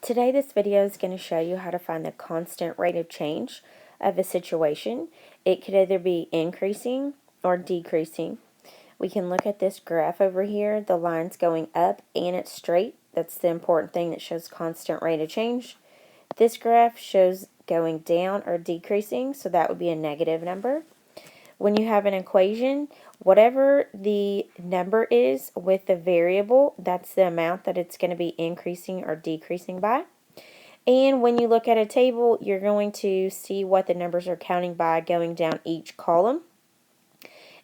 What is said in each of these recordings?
Today this video is going to show you how to find the constant rate of change of a situation. It could either be increasing or decreasing. We can look at this graph over here. The line's going up and it's straight. That's the important thing that shows constant rate of change. This graph shows going down or decreasing, so that would be a negative number. When you have an equation, whatever the number is with the variable, that's the amount that it's going to be increasing or decreasing by. And when you look at a table, you're going to see what the numbers are counting by going down each column.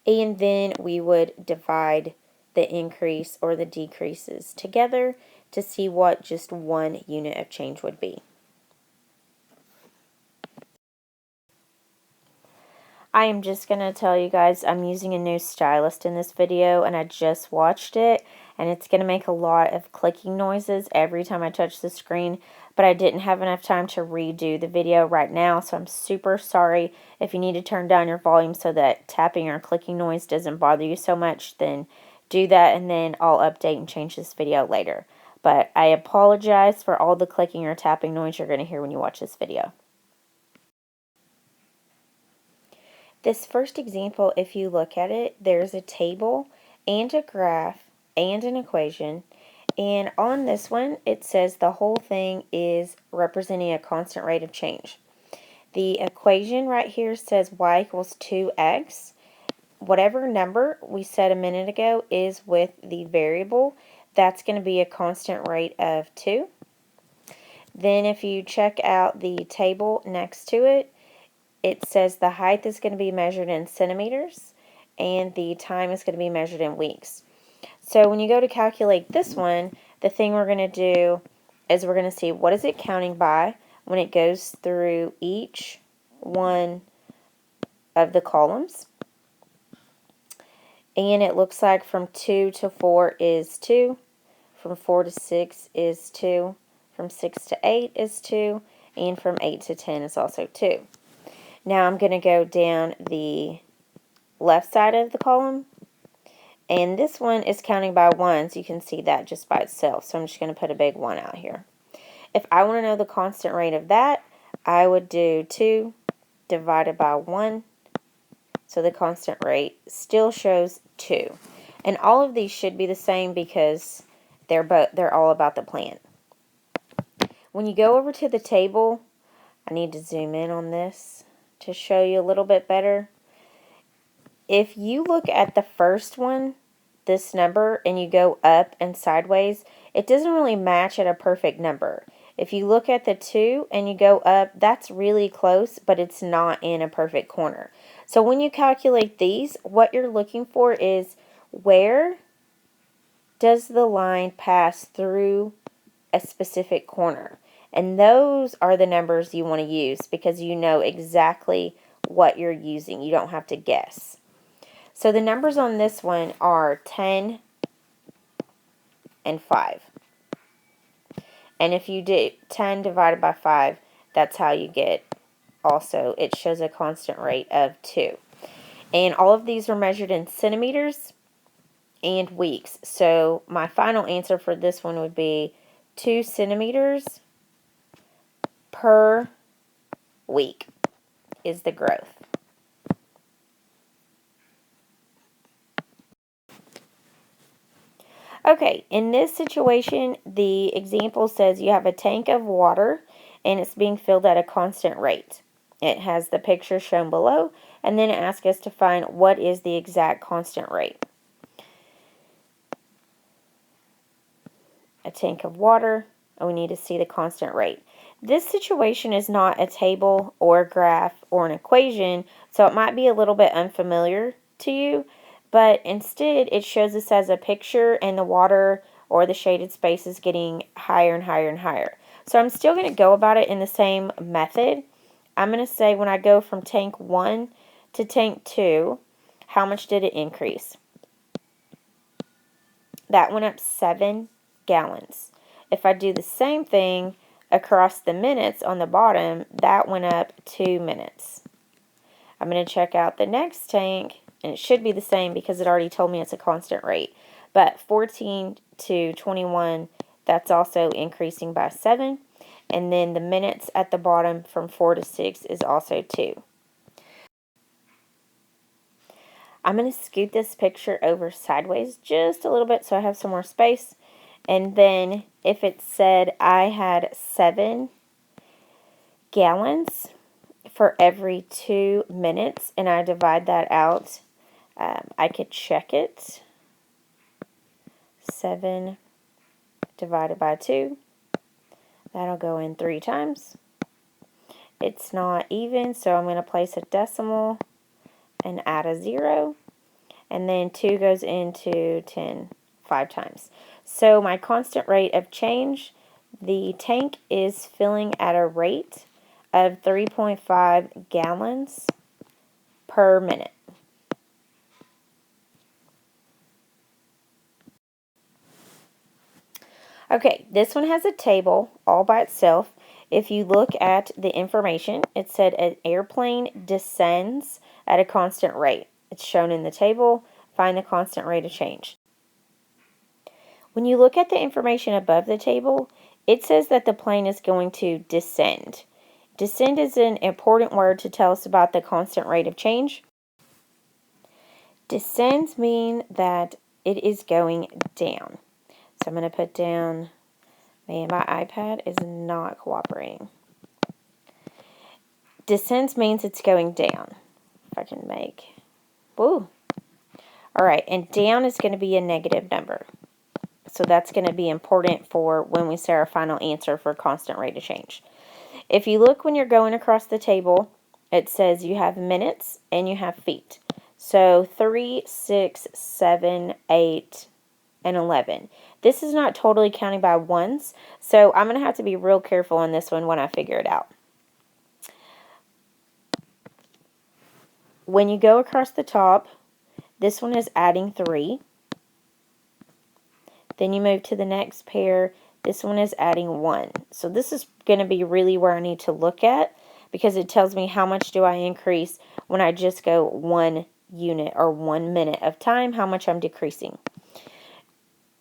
And then we would divide the increase or the decreases together to see what just one unit of change would be. I am just going to tell you guys I'm using a new stylus in this video, and I just watched it, and it's going to make a lot of clicking noises every time I touch the screen, but I didn't have enough time to redo the video right now, so I'm super sorry. If you need to turn down your volume so that tapping or clicking noise doesn't bother you so much, then do that, and then I'll update and change this video later. But I apologize for all the clicking or tapping noise you're going to hear when you watch this video. This first example, if you look at it, there's a table and a graph and an equation. And on this one, it says the whole thing is representing a constant rate of change. The equation right here says y equals 2x. Whatever number we said a minute ago is with the variable, that's going to be a constant rate of 2. Then if you check out the table next to it, it says the height is going to be measured in centimeters and the time is going to be measured in weeks. So when you go to calculate this one, the thing we're going to do is we're going to see what is it counting by when it goes through each one of the columns. And it looks like from 2 to 4 is 2, from 4 to 6 is 2, from 6 to 8 is 2, and from 8 to 10 is also 2. Now I'm going to go down the left side of the column, and this one is counting by ones. You can see that just by itself, so I'm just going to put a big 1 out here. If I want to know the constant rate of that, I would do 2 divided by 1, so the constant rate still shows 2. And all of these should be the same because they're all about the plant. When you go over to the table, I need to zoom in on this to show you a little bit better. If you look at the first one, this number, and you go up and sideways, it doesn't really match at a perfect number. If you look at the 2 and you go up, that's really close, but it's not in a perfect corner. So when you calculate these, what you're looking for is where does the line pass through a specific corner? And those are the numbers you want to use because you know exactly what you're using. You don't have to guess. So the numbers on this one are 10 and 5. And if you do 10 divided by 5, that's how you get also, it shows a constant rate of 2. And all of these are measured in centimeters and weeks. So my final answer for this one would be 2 centimeters per week is the growth. Okay, in this situation, the example says you have a tank of water and it's being filled at a constant rate. It has the picture shown below, and then it asks us to find what is the exact constant rate. A tank of water, and we need to see the constant rate. This situation is not a table or a graph or an equation, so it might be a little bit unfamiliar to you, but instead it shows us as a picture and the water or the shaded space is getting higher and higher and higher. So I'm still going to go about it in the same method. I'm going to say when I go from tank 1 to tank 2, how much did it increase? That went up 7 gallons. If I do the same thing across the minutes on the bottom, that went up 2 minutes. I'm going to check out the next tank, and it should be the same because it already told me it's a constant rate. But 14 to 21, that's also increasing by 7. And then the minutes at the bottom from 4 to 6 is also 2. I'm going to scoot this picture over sideways just a little bit so I have some more space. And then if it said I had 7 gallons for every 2 minutes and I divide that out, I could check it. 7 divided by 2. That'll go in 3 times. It's not even, so I'm going to place a decimal and add a 0. And then 2 goes into 10 5 times. So my constant rate of change, the tank is filling at a rate of 3.5 gallons per minute. Okay, this one has a table all by itself. If you look at the information, it said an airplane descends at a constant rate. It's shown in the table. Find the constant rate of change. When you look at the information above the table, it says that the plane is going to descend. Descend is an important word to tell us about the constant rate of change. Descends mean that it is going down. So I'm going to put down, man, my iPad is not cooperating. Descends means it's going down. If I can make, woo. All right, and down is going to be a negative number. So that's going to be important for when we say our final answer for constant rate of change. If you look when you're going across the table, it says you have minutes and you have feet. So 3, 6, 7, 8, and 11. This is not totally counting by ones, so I'm going to have to be real careful on this one when I figure it out. When you go across the top, this one is adding 3. Then you move to the next pair. This one is adding 1. So this is going to be really where I need to look at because it tells me how much do I increase when I just go 1 unit or 1 minute of time, how much I'm decreasing.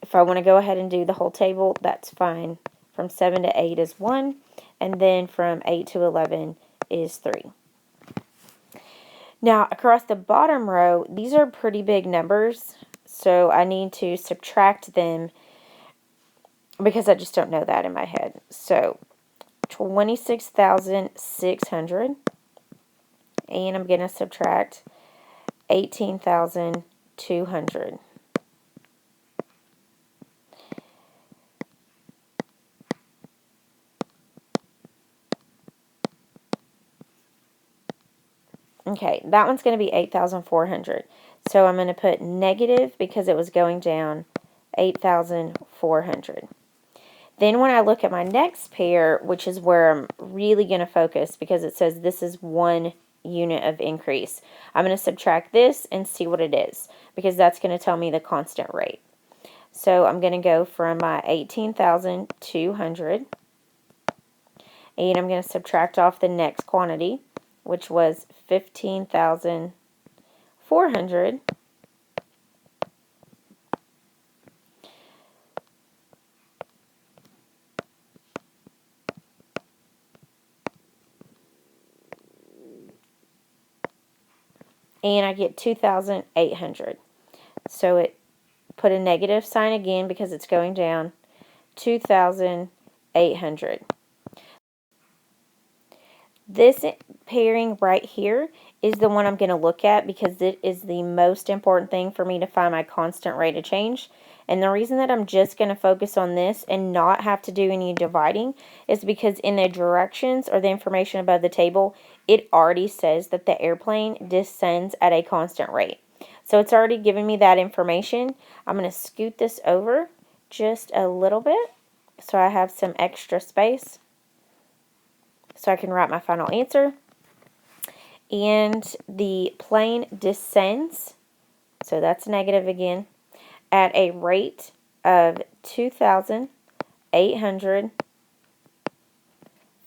If I want to go ahead and do the whole table, that's fine. From 7 to 8 is 1, and then from 8 to 11 is 3. Now, across the bottom row, these are pretty big numbers, so I need to subtract them because I just don't know that in my head. So, 26,600, and I'm going to subtract 18,200. Okay, that one's going to be 8,400. So I'm going to put negative because it was going down 8,400. Then when I look at my next pair, which is where I'm really going to focus because it says this is 1 unit of increase, I'm going to subtract this and see what it is because that's going to tell me the constant rate. So I'm going to go from my 18,200 and I'm going to subtract off the next quantity, which was 15,400. And I get 2,800. So it put a negative sign again because it's going down. 2,800. This pairing right here is the one I'm going to look at because it is the most important thing for me to find my constant rate of change. And the reason that I'm just going to focus on this and not have to do any dividing is because in the directions or the information above the table, it already says that the airplane descends at a constant rate. So it's already given me that information. I'm going to scoot this over just a little bit so I have some extra space so I can write my final answer. And the plane descends, so that's negative again, at a rate of 2,800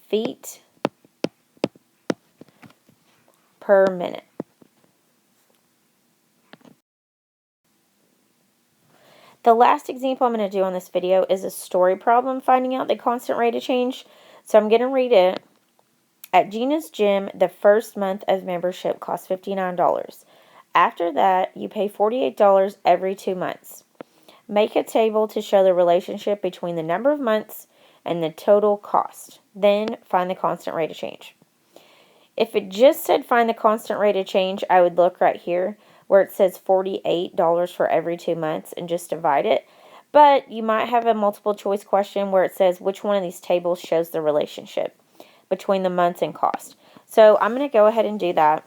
feet per minute. The last example I'm going to do on this video is a story problem finding out the constant rate of change. So I'm going to read it. At Gina's Gym, the first month of membership costs $59. After that, you pay $48 every 2 months. Make a table to show the relationship between the number of months and the total cost. Then find the constant rate of change. If it just said find the constant rate of change, I would look right here where it says $48 for every 2 months and just divide it. But you might have a multiple choice question where it says which one of these tables shows the relationship between the months and cost. So I'm going to go ahead and do that.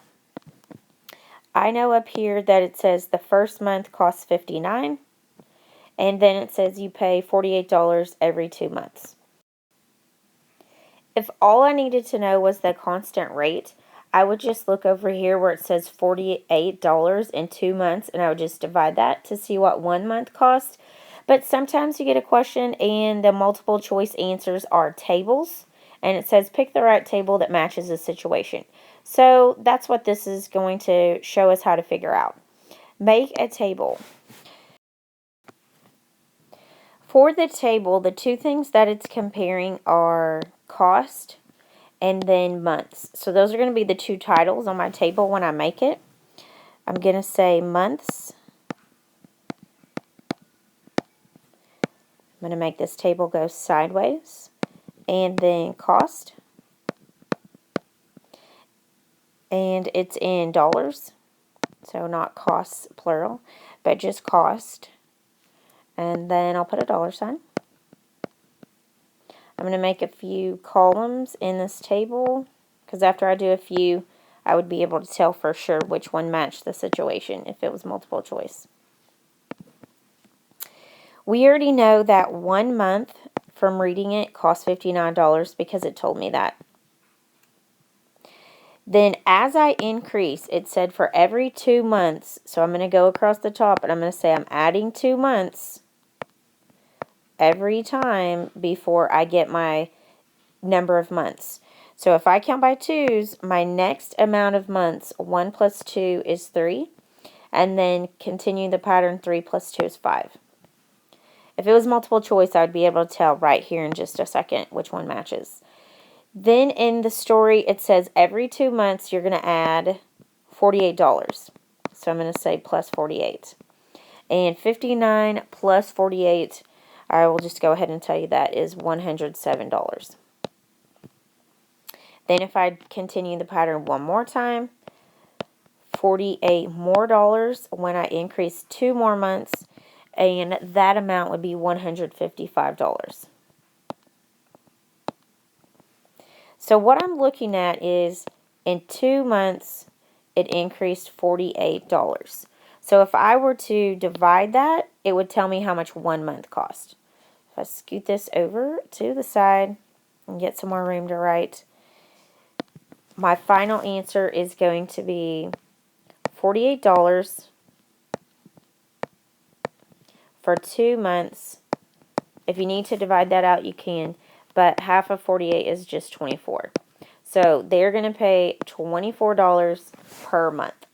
I know up here that it says the first month costs $59, and then it says you pay $48 every 2 months. If all I needed to know was the constant rate, I would just look over here where it says $48 in 2 months, and I would just divide that to see what 1 month costs. But sometimes you get a question and the multiple choice answers are tables, and it says pick the right table that matches the situation. So that's what this is going to show us how to figure out. Make a table. For the table, the two things that it's comparing are cost and then months. So those are going to be the two titles on my table when I make it. I'm going to say months. I'm going to make this table go sideways. And then cost. And it's in dollars. So not costs plural, but just cost. And then I'll put a dollar sign. I'm going to make a few columns in this table, because after I do a few, I would be able to tell for sure which one matched the situation if it was multiple choice. We already know that 1 month from reading it costs $59 because it told me that. Then as I increase, it said for every 2 months, so I'm going to go across the top and I'm going to say I'm adding 2 months every time before I get my number of months. So if I count by 2s, my next amount of months, 1 plus 2 is 3. And then continue the pattern, 3 plus 2 is 5. If it was multiple choice, I would be able to tell right here in just a second which one matches. Then in the story, it says every 2 months you're going to add $48. So I'm going to say plus 48. And 59 plus 48, I will just go ahead and tell you that is $107. Then if I continue the pattern one more time, 48 more dollars when I increase 2 more months, and that amount would be $155. So what I'm looking at is in 2 months, it increased $48. So if I were to divide that, it would tell me how much 1 month cost. If I scoot this over to the side and get some more room to write, my final answer is going to be $48 for 2 months. If you need to divide that out, you can, but half of 48 is just 24. So they're going to pay $24 per month.